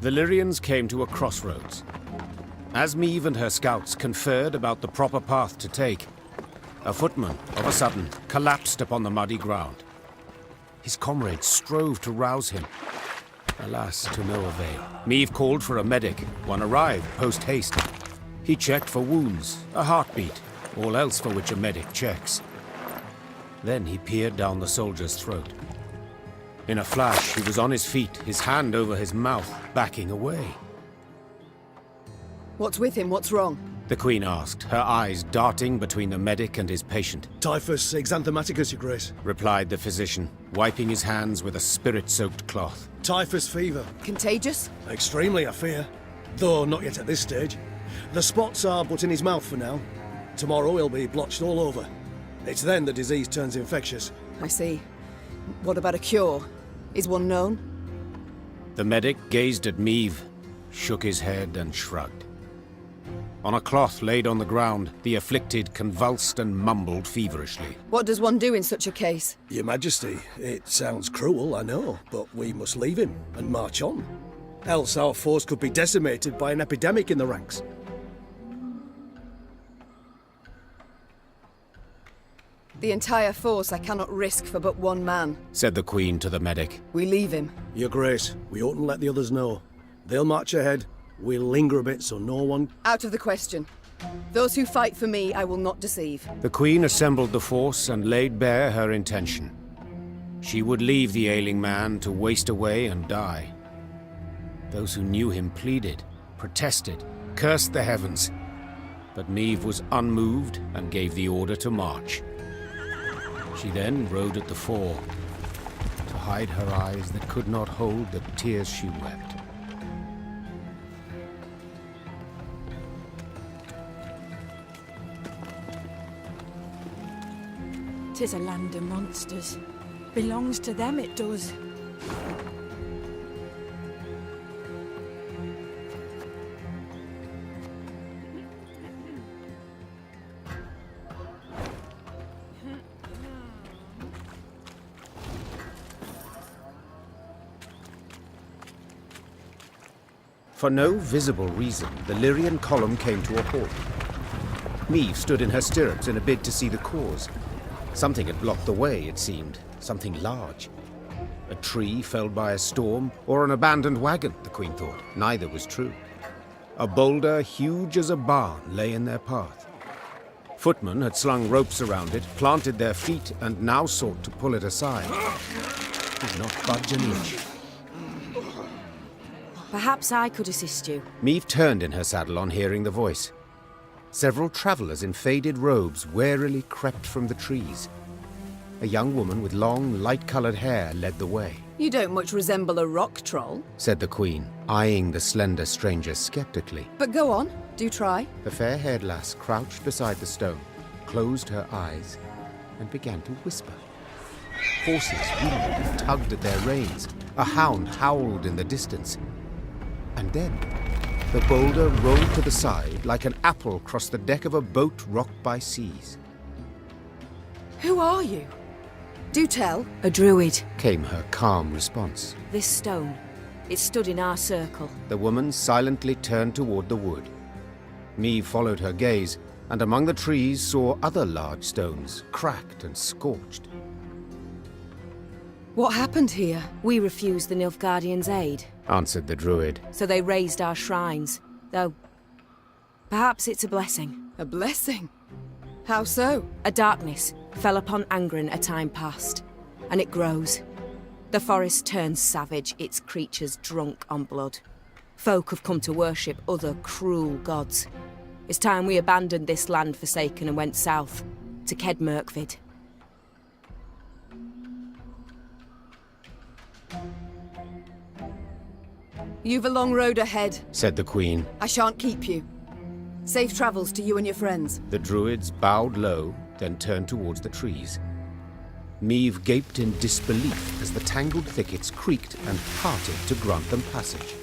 The Lyrians came to a crossroads. As Meve and her scouts conferred about the proper path to take, a footman, of a sudden, collapsed upon the muddy ground. His comrades strove to rouse him. Alas, to no avail. Meve called for a medic. One arrived post-haste. He checked for wounds, a heartbeat, all else for which a medic checks. Then he peered down the soldier's throat. In a flash, he was on his feet, his hand over his mouth, backing away. What's with him? What's wrong? The Queen asked, her eyes darting between the medic and his patient. Typhus exanthematicus, Your Grace. Replied the physician, wiping his hands with a spirit-soaked cloth. Typhus fever. Contagious? Extremely, I fear. Though not yet at this stage. The spots are but in his mouth for now. Tomorrow he'll be blotched all over. It's then the disease turns infectious. I see. What about a cure? Is one known? The medic gazed at Meve, shook his head and shrugged. On a cloth laid on the ground, the afflicted convulsed and mumbled feverishly. What does one do in such a case? Your Majesty, it sounds cruel, I know, but we must leave him and march on. Else our force could be decimated by an epidemic in the ranks. The entire force I cannot risk for but one man, said the Queen to the medic. We leave him. Your Grace, we oughtn't let the others know. They'll march ahead. We'll linger a bit so no one... Out of the question. Those who fight for me, I will not deceive. The Queen assembled the force and laid bare her intention. She would leave the ailing man to waste away and die. Those who knew him pleaded, protested, cursed the heavens. But Meve was unmoved and gave the order to march. She then rode at the fore, to hide her eyes that could not hold the tears she wept. 'Tis a land of monsters. Belongs to them, it does. For no visible reason, the Lyrian column came to a halt. Meve stood in her stirrups in a bid to see the cause. Something had blocked the way, it seemed. Something large. A tree felled by a storm, or an abandoned wagon, the Queen thought. Neither was true. A boulder huge as a barn lay in their path. Footmen had slung ropes around it, planted their feet, and now sought to pull it aside. It did not budge an inch. Perhaps I could assist you. Meve turned in her saddle on hearing the voice. Several travellers in faded robes warily crept from the trees. A young woman with long, light-coloured hair led the way. You don't much resemble a rock troll. Said the Queen, eyeing the slender stranger skeptically. But go on, do try. The fair-haired lass crouched beside the stone, closed her eyes, and began to whisper. Horses wheeled and tugged at their reins. A hound howled in the distance. And then, the boulder rolled to the side like an apple across the deck of a boat rocked by seas. Who are you? Do tell. A druid. Came her calm response. This stone, it stood in our circle. The woman silently turned toward the wood. Meve followed her gaze, and among the trees saw other large stones, cracked and scorched. What happened here? We refused the Nilfgaardians' aid, Answered the druid. so they raised our shrines. Though, perhaps it's a blessing. A blessing? How so? A darkness fell upon Angren a time past, and it grows. The forest turns savage, its creatures drunk on blood. Folk have come to worship other cruel gods. It's time we abandoned this land forsaken and went south, to Kedmerkvid. You've a long road ahead. Said the Queen. I shan't keep you. Safe travels to you and your friends. The druids bowed low, then turned towards the trees. Meve gaped in disbelief as the tangled thickets creaked and parted to grant them passage.